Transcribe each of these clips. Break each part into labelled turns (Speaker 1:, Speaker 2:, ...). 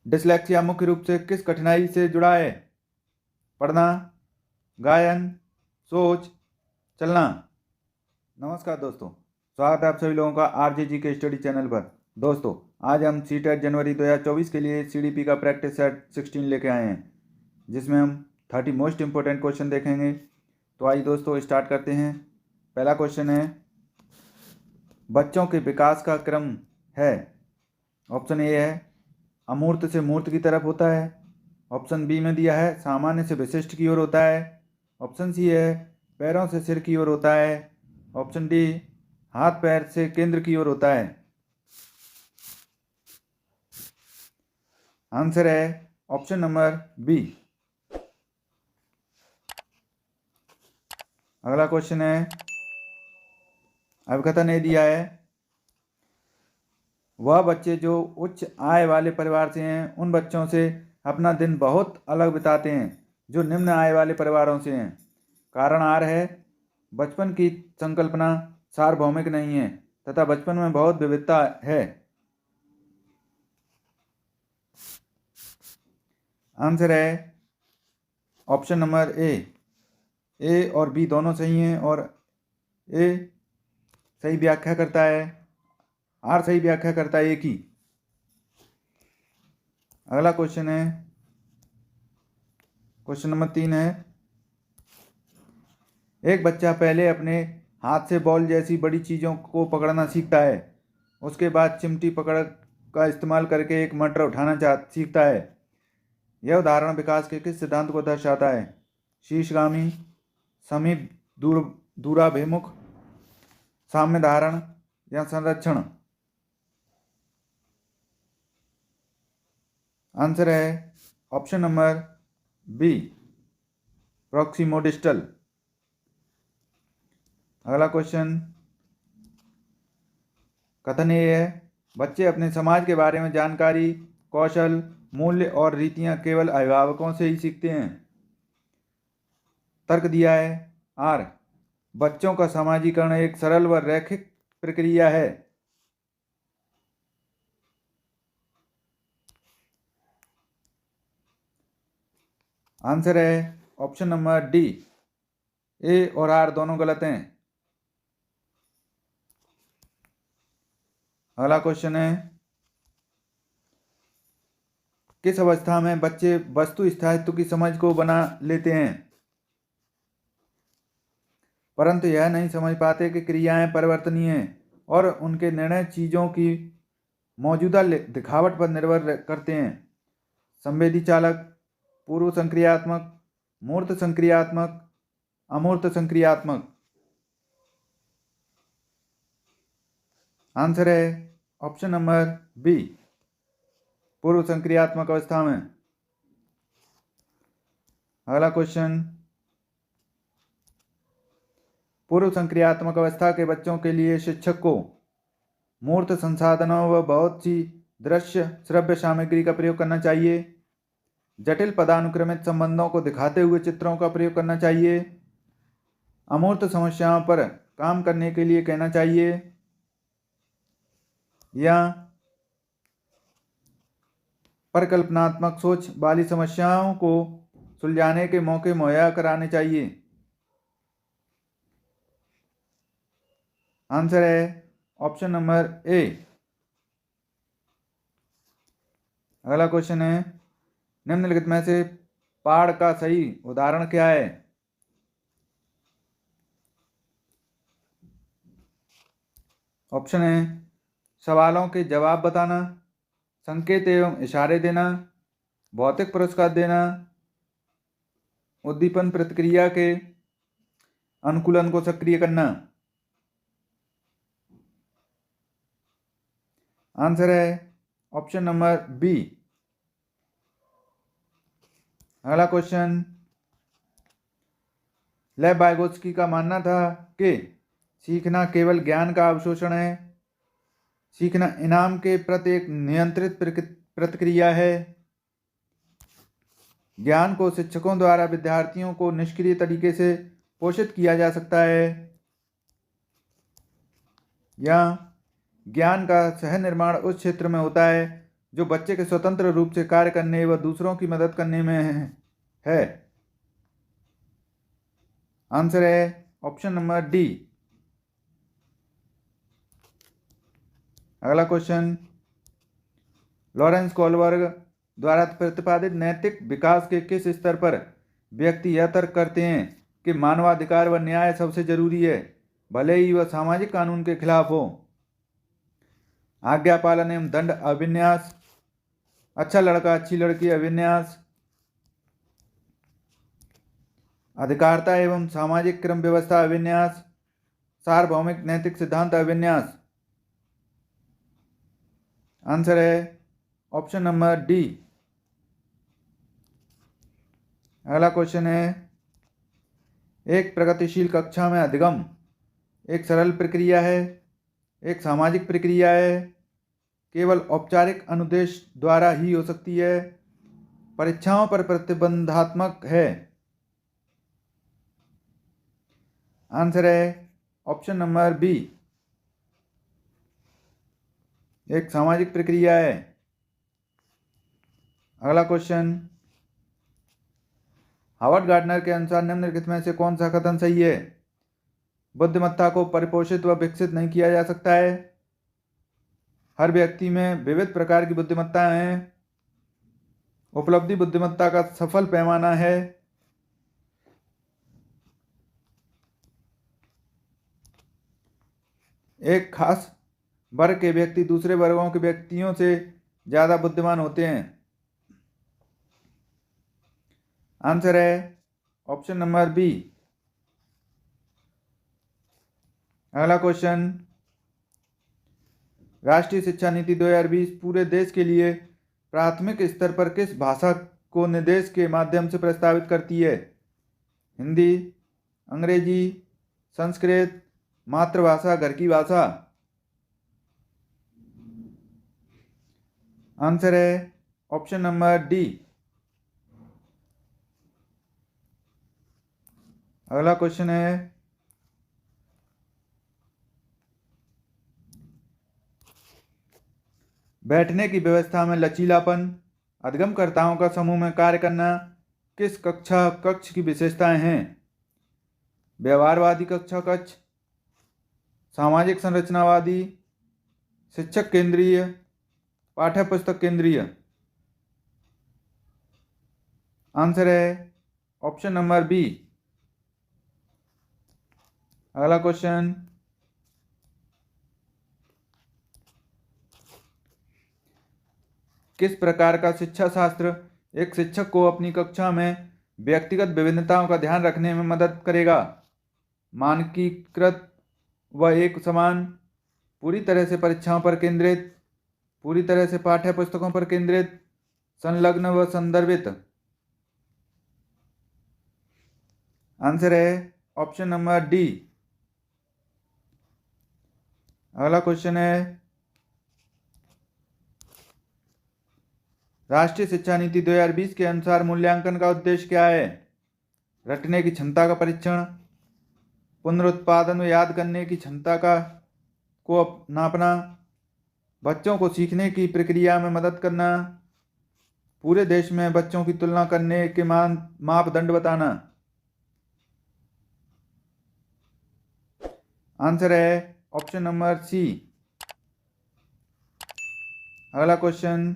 Speaker 1: Dyslexia मुख्य रूप से किस कठिनाई से जुड़ा है? पढ़ना, गायन, सोच, चलना। नमस्कार दोस्तों, स्वागत है आप सभी लोगों का आरजेजी के स्टडी चैनल पर। दोस्तों, आज हम सीटेट जनवरी 2024 के लिए सीडीपी का प्रैक्टिस सेट 16 लेके आए हैं, जिसमें हम 30 मोस्ट इंपोर्टेंट क्वेश्चन देखेंगे। तो आइए दोस्तों स्टार्ट करते हैं। पहला क्वेश्चन है, बच्चों के विकास का क्रम है। ऑप्शन ए है अमूर्त से मूर्त की तरफ होता है। ऑप्शन बी में दिया है सामान्य से विशिष्ट की ओर होता है। ऑप्शन सी है पैरों से सिर की ओर होता है। ऑप्शन डी हाथ पैर से केंद्र की ओर होता है। आंसर है ऑप्शन नंबर बी। अगला क्वेश्चन है, अवकथन ए दिया है, वह बच्चे जो उच्च आय वाले परिवार से हैं उन बच्चों से अपना दिन बहुत अलग बिताते हैं जो निम्न आय वाले परिवारों से हैं। कारण आर है, बचपन की संकल्पना सार्वभौमिक नहीं है तथा बचपन में बहुत विविधता है। आंसर है ऑप्शन नंबर ए और बी दोनों सही हैं और ए सही व्याख्या करता है, आर सही व्याख्या करता है ए की। अगला क्वेश्चन है, क्वेश्चन नंबर 3 है, एक बच्चा पहले अपने हाथ से बॉल जैसी बड़ी चीज़ों को पकड़ना सीखता है। उसके बाद चिमटी पकड़ का इस्तेमाल करके एक मटर उठाना सीखता है। यह उदाहरण विकास के किस सिद्धांत को दर्शाता है? शीर्षगामी, समीप दूराभिमुख, साम्य धारण या संरक्षण। आंसर है ऑप्शन नंबर बी, प्रॉक्सिमोडिस्टल। अगला क्वेश्चन, कथन ये है, बच्चे अपने समाज के बारे में जानकारी, कौशल, मूल्य और रीतियां केवल अभिभावकों से ही सीखते हैं। तर्क दिया है आर, बच्चों का समाजीकरण एक सरल व रैखिक प्रक्रिया है। आंसर है ऑप्शन नंबर डी, ए और आर दोनों गलत हैं। अगला क्वेश्चन है, किस अवस्था में बच्चे वस्तु स्थायित्व की समझ को बना लेते हैं परंतु यह नहीं समझ पाते कि क्रियाएं परिवर्तनीय हैं और उनके निर्णय चीजों की मौजूदा दिखावट पर निर्भर करते हैं? संवेदी चालक, पूर्व संक्रियात्मक, मूर्त संक्रियात्मक, अमूर्त संक्रियात्मक। आंसर है ऑप्शन नंबर बी, पूर्व संक्रियात्मक अवस्था में। अगला क्वेश्चन, पूर्व संक्रियात्मक अवस्था के बच्चों के लिए शिक्षक को मूर्त संसाधनों व बहुत सी दृश्य श्रव्य सामग्री का प्रयोग करना चाहिए, जटिल पदानुक्रमित संबंधों को दिखाते हुए चित्रों का प्रयोग करना चाहिए, अमूर्त समस्याओं पर काम करने के लिए कहना चाहिए या परिकल्पनात्मक सोच वाली समस्याओं को सुलझाने के मौके मुहैया कराने चाहिए? आंसर है ऑप्शन नंबर ए। अगला क्वेश्चन है, निम्नलिखित में से पाढ़ का सही उदाहरण क्या है? ऑप्शन है सवालों के जवाब बताना, संकेत एवं इशारे देना, भौतिक पुरस्कार देना, उद्दीपन प्रतिक्रिया के अनुकूलन को सक्रिय करना। आंसर है ऑप्शन नंबर बी। अगला क्वेश्चन, लेव वाइगोत्स्की का मानना था कि सीखना केवल ज्ञान का अवशोषण है, सीखना इनाम के प्रति एक नियंत्रित प्रतिक्रिया है, ज्ञान को शिक्षकों द्वारा विद्यार्थियों को निष्क्रिय तरीके से पोषित किया जा सकता है, या ज्ञान का सह निर्माण उस क्षेत्र में होता है जो बच्चे के स्वतंत्र रूप से कार्य करने व दूसरों की मदद करने में है। आंसर है ऑप्शन नंबर डी। अगला क्वेश्चन, लॉरेंस कोलबर्ग द्वारा प्रतिपादित नैतिक विकास के किस स्तर पर व्यक्ति यह तर्क करते हैं कि मानवाधिकार व न्याय सबसे जरूरी है, भले ही वह सामाजिक कानून के खिलाफ हो? आज्ञा पालन एवं दंड अभिन्यास, अच्छा लड़का अच्छी लड़की अभिन्यास, अधिकारिता एवं सामाजिक क्रम व्यवस्था अभिन्यास, सार्वभौमिक नैतिक सिद्धांत अभिन्यास। आंसर है ऑप्शन नंबर डी। अगला क्वेश्चन है, एक प्रगतिशील कक्षा में अधिगम एक सरल प्रक्रिया है, एक सामाजिक प्रक्रिया है, केवल औपचारिक अनुदेश द्वारा ही हो सकती है, परीक्षाओं पर प्रतिबंधात्मक है? आंसर है ऑप्शन नंबर बी, एक सामाजिक प्रक्रिया है। अगला क्वेश्चन, हावर्ड गार्डनर के अनुसार निम्नलिखित में से कौन सा कथन सही है? बुद्धिमत्ता को परिपोषित व विकसित नहीं किया जा सकता है, हर व्यक्ति में विविध प्रकार की बुद्धिमत्ता हैं, उपलब्धि बुद्धिमत्ता का सफल पैमाना है, एक खास वर्ग के व्यक्ति दूसरे वर्गों के व्यक्तियों से ज्यादा बुद्धिमान होते हैं? आंसर है ऑप्शन नंबर बी। अगला क्वेश्चन, राष्ट्रीय शिक्षा नीति 2020 पूरे देश के लिए प्राथमिक स्तर पर किस भाषा को निर्देश के माध्यम से प्रस्तावित करती है? हिंदी, अंग्रेजी, संस्कृत, मातृभाषा, घर की भाषा? आंसर है ऑप्शन नंबर डी। अगला क्वेश्चन है, बैठने की व्यवस्था में लचीलापन, अधिगमकर्ताओं का समूह में कार्य करना किस कक्ष की विशेषताएं हैं? व्यवहारवादी कक्षा कक्ष, सामाजिक संरचनावादी, शिक्षक केंद्रीय, पाठ्य पुस्तक केंद्रीय? आंसर है ऑप्शन नंबर बी। अगला क्वेश्चन, किस प्रकार का शिक्षा शास्त्र एक शिक्षक को अपनी कक्षा में व्यक्तिगत विभिन्नताओं का ध्यान रखने में मदद करेगा? मानकीकृत व एक समान, पूरी तरह से परीक्षाओं पर केंद्रित, पूरी तरह से पाठ्य पुस्तकों पर केंद्रित, संलग्न व संदर्भित? आंसर है ऑप्शन नंबर डी। अगला क्वेश्चन है, राष्ट्रीय शिक्षा नीति 2020 के अनुसार मूल्यांकन का उद्देश्य क्या है? रटने की क्षमता का परीक्षण, पुनरुत्पादन व याद करने की क्षमता को नापना, बच्चों को सीखने की प्रक्रिया में मदद करना, पूरे देश में बच्चों की तुलना करने के मापदंड बताना? आंसर है ऑप्शन नंबर सी। अगला क्वेश्चन,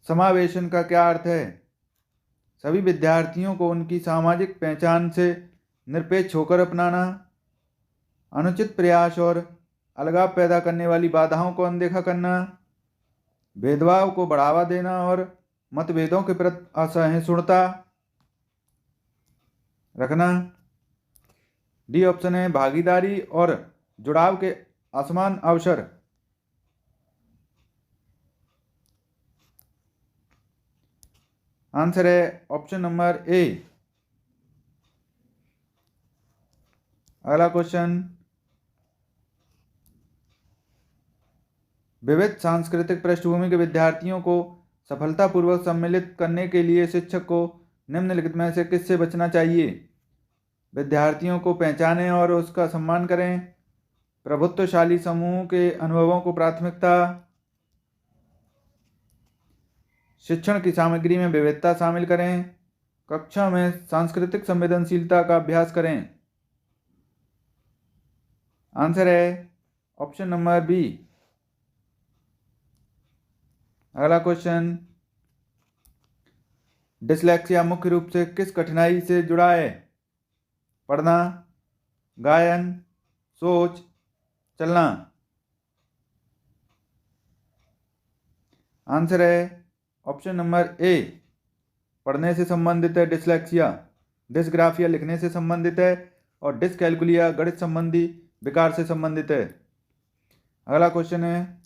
Speaker 1: समावेशन का क्या अर्थ है? सभी विद्यार्थियों को उनकी सामाजिक पहचान से निरपेक्ष होकर अपनाना, अनुचित प्रयास और अलगाव पैदा करने वाली बाधाओं को अनदेखा करना, भेदभाव को बढ़ावा देना और मतभेदों के प्रति असहिष्णुता रखना? डी ऑप्शन है भागीदारी और जुड़ाव के असमान अवसर? आंसर है ऑप्शन नंबर ए। अगला क्वेश्चन, विविध सांस्कृतिक पृष्ठभूमि के विद्यार्थियों को सफलतापूर्वक सम्मिलित करने के लिए शिक्षक को निम्नलिखित में से किससे बचना चाहिए? विद्यार्थियों को पहचानें और उसका सम्मान करें, प्रभुत्वशाली समूह के अनुभवों को प्राथमिकता। शिक्षण की सामग्री में विविधता शामिल करें। कक्षा में सांस्कृतिक संवेदनशीलता का अभ्यास करें। आंसर है ऑप्शन नंबर बी। अगला क्वेश्चन, डिसलेक्सिया मुख्य रूप से किस कठिनाई से जुड़ा है? पढ़ना, गायन, सोच, चलना। आंसर है ऑप्शन नंबर ए, पढ़ने से संबंधित है डिसलेक्सिया। डिसग्राफिया लिखने से संबंधित है और डिसकैलकुलिया गणित संबंधी विकार से संबंधित है। अगला क्वेश्चन है,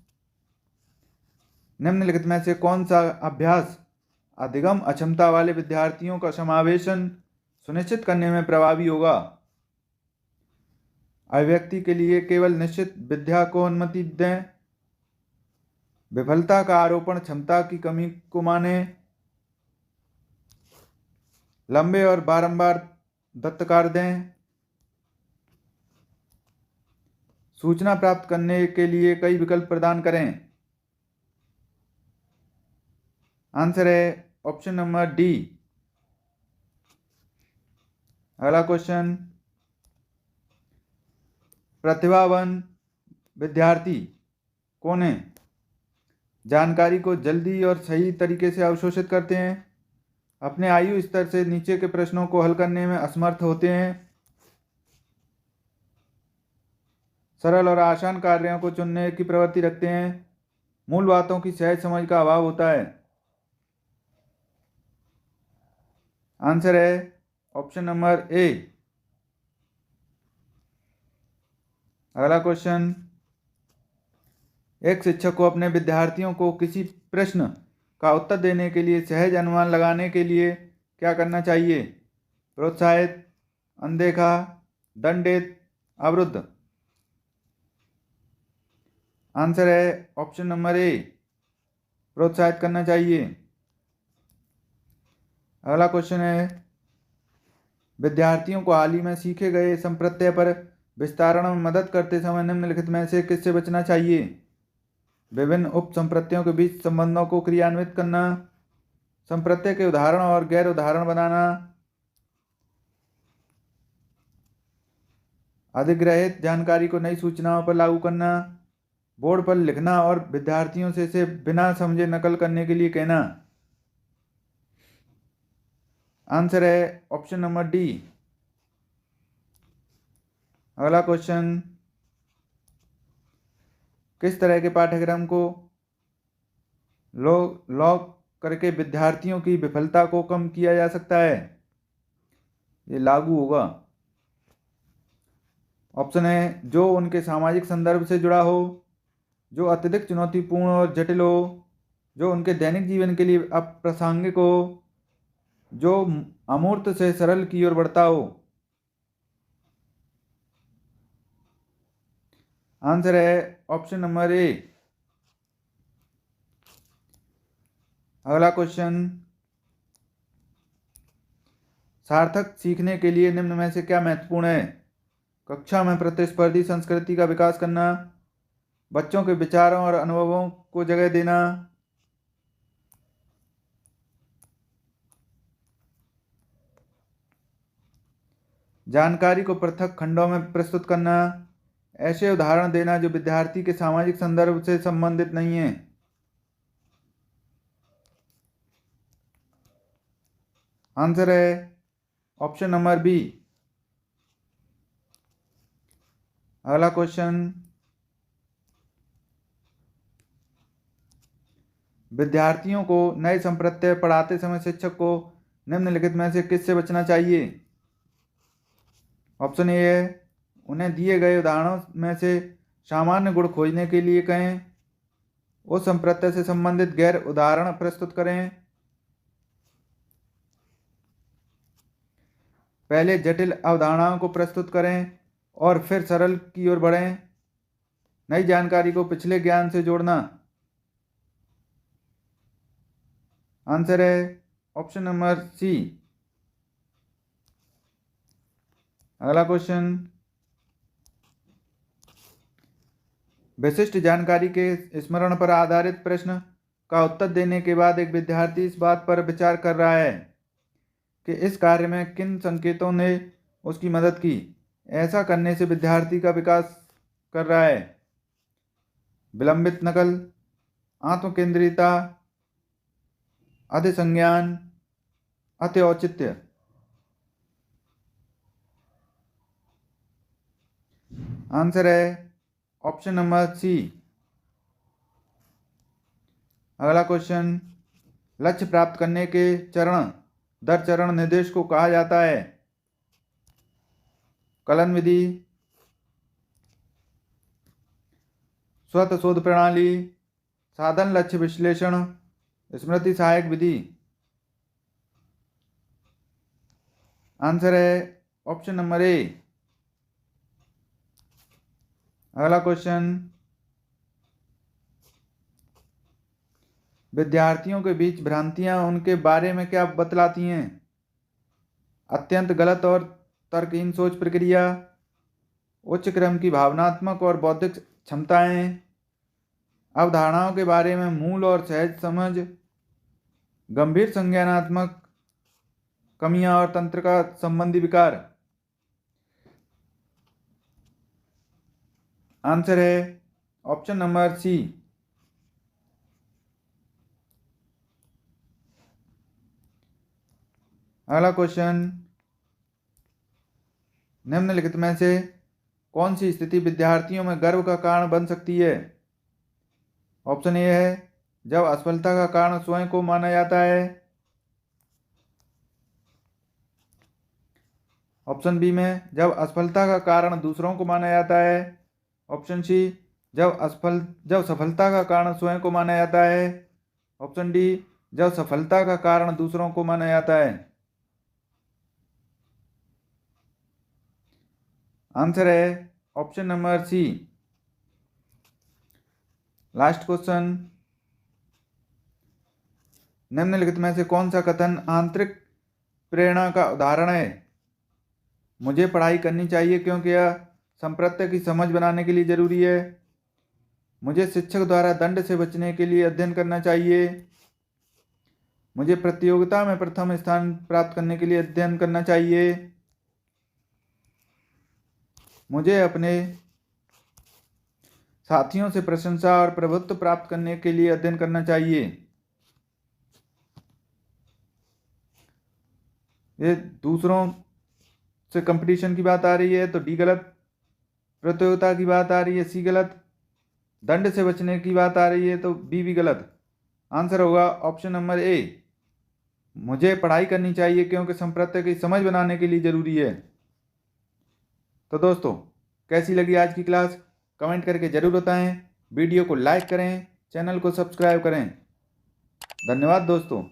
Speaker 1: निम्नलिखित में से कौन सा अभ्यास अधिगम अक्षमता वाले विद्यार्थियों का समावेशन सुनिश्चित करने में प्रभावी होगा? अभिव्यक्ति के लिए केवल निश्चित विद्या को अनुमति दें। विफलता का आरोपण क्षमता की कमी को माने। लंबे और बारंबार दत्तकार दें। सूचना प्राप्त करने के लिए कई विकल्प प्रदान करें। आंसर है ऑप्शन नंबर डी। अगला क्वेश्चन, प्रतिभावान विद्यार्थी कौन है? जानकारी को जल्दी और सही तरीके से अवशोषित करते हैं, अपने आयु स्तर से नीचे के प्रश्नों को हल करने में असमर्थ होते हैं, सरल और आसान कार्यों को चुनने की प्रवृत्ति रखते हैं, मूल बातों की सहज समझ का अभाव होता है। आंसर है ऑप्शन नंबर ए। अगला क्वेश्चन, एक शिक्षक को अपने विद्यार्थियों को किसी प्रश्न का उत्तर देने के लिए सहज अनुमान लगाने के लिए क्या करना चाहिए? प्रोत्साहित, अनदेखा, दंडित, अवरुद्ध। आंसर है ऑप्शन नंबर ए, प्रोत्साहित करना चाहिए। अगला क्वेश्चन है, विद्यार्थियों को हाल ही में सीखे गए संप्रत्यय पर विस्तारण में मदद करते समय निम्नलिखित में से किससे बचना चाहिए? विभिन्न उप संप्रत्ययों के बीच संबंधों को क्रियान्वित करना, संप्रत्यय के उदाहरण और गैर उदाहरण बनाना, अधिग्रहित जानकारी को नई सूचनाओं पर लागू करना, बोर्ड पर लिखना और विद्यार्थियों से इसे बिना समझे नकल करने के लिए कहना। आंसर है ऑप्शन नंबर डी। अगला क्वेश्चन, किस तरह के पाठ्यक्रम को लॉग करके विद्यार्थियों की विफलता को कम किया जा सकता है? ये लागू होगा। ऑप्शन है, जो उनके सामाजिक संदर्भ से जुड़ा हो, जो अत्यधिक चुनौतीपूर्ण और जटिल हो, जो उनके दैनिक जीवन के लिए अप्रासंगिक हो, जो अमूर्त से सरल की ओर बढ़ता हो। आंसर है ऑप्शन नंबर ए। अगला क्वेश्चन, सार्थक सीखने के लिए निम्न में से क्या महत्वपूर्ण है? कक्षा में प्रतिस्पर्धी संस्कृति का विकास करना, बच्चों के विचारों और अनुभवों को जगह देना, जानकारी को पृथक खंडों में प्रस्तुत करना, ऐसे उदाहरण देना जो विद्यार्थी के सामाजिक संदर्भ से संबंधित नहीं है। आंसर है ऑप्शन नंबर बी। अगला क्वेश्चन, विद्यार्थियों को नए संप्रत्यय पढ़ाते समय शिक्षक को निम्नलिखित में से किससे बचना चाहिए? ऑप्शन ए है, उन्हें दिए गए उदाहरणों में से सामान्य गुण खोजने के लिए कहें, उस संप्रत्यय से संबंधित गैर उदाहरण प्रस्तुत करें, पहले जटिल अवधारणाओं को प्रस्तुत करें और फिर सरल की ओर बढ़ें, नई जानकारी को पिछले ज्ञान से जोड़ना। आंसर है ऑप्शन नंबर सी। अगला क्वेश्चन, विशिष्ट जानकारी के स्मरण पर आधारित प्रश्न का उत्तर देने के बाद एक विद्यार्थी इस बात पर विचार कर रहा है कि इस कार्य में किन संकेतों ने उसकी मदद की। ऐसा करने से विद्यार्थी का विकास कर रहा है। विलंबित नकल, आत्मकेंद्रिता, अधिसंज्ञान, अति औचित्य। आंसर है ऑप्शन नंबर सी। अगला क्वेश्चन, लक्ष्य प्राप्त करने के चरण दर चरण निर्देश को कहा जाता है। कलन विधि, स्वतः शोध प्रणाली, साधन लक्ष्य विश्लेषण, स्मृति सहायक विधि। आंसर है ऑप्शन नंबर ए। अगला क्वेश्चन, विद्यार्थियों के बीच भ्रांतियां उनके बारे में क्या बतलाती हैं? अत्यंत गलत और तर्कहीन सोच प्रक्रिया, उच्च क्रम की भावनात्मक और बौद्धिक क्षमताएं, अवधारणाओं के बारे में मूल और सहज समझ, गंभीर संज्ञानात्मक कमियां और तंत्रिका संबंधी विकार। आंसर है ऑप्शन नंबर सी। अगला क्वेश्चन, निम्नलिखित में से कौन सी स्थिति विद्यार्थियों में गर्व का कारण बन सकती है? ऑप्शन ए है जब असफलता का कारण स्वयं को माना जाता है। ऑप्शन बी में जब असफलता का कारण दूसरों को माना जाता है। ऑप्शन सी जब सफलता का कारण स्वयं को माना जाता है। ऑप्शन डी जब सफलता का कारण दूसरों को माना जाता है। आंसर है option number C. Last question, निम्नलिखित में से कौन सा कथन आंतरिक प्रेरणा का उदाहरण है? मुझे पढ़ाई करनी चाहिए क्योंकि यह संप्रत्य की समझ बनाने के लिए जरूरी है। मुझे शिक्षक द्वारा दंड से बचने के लिए अध्ययन करना चाहिए। मुझे प्रतियोगिता में प्रथम स्थान प्राप्त करने के लिए अध्ययन करना चाहिए। मुझे अपने साथियों से प्रशंसा और प्रभुत्व प्राप्त करने के लिए अध्ययन करना चाहिए। ये दूसरों से कंपटीशन की बात आ रही है तो डी गलत, प्रतियोगिता की बात आ रही है सी गलत, दंड से बचने की बात आ रही है तो बी भी गलत। आंसर होगा ऑप्शन नंबर ए। मुझे पढ़ाई करनी चाहिए क्योंकि संप्रत्य की समझ बनाने के लिए जरूरी है। तो दोस्तों, कैसी लगी आज की क्लास? कमेंट करके जरूर बताएं। वीडियो को लाइक करें, चैनल को सब्सक्राइब करें। धन्यवाद दोस्तों।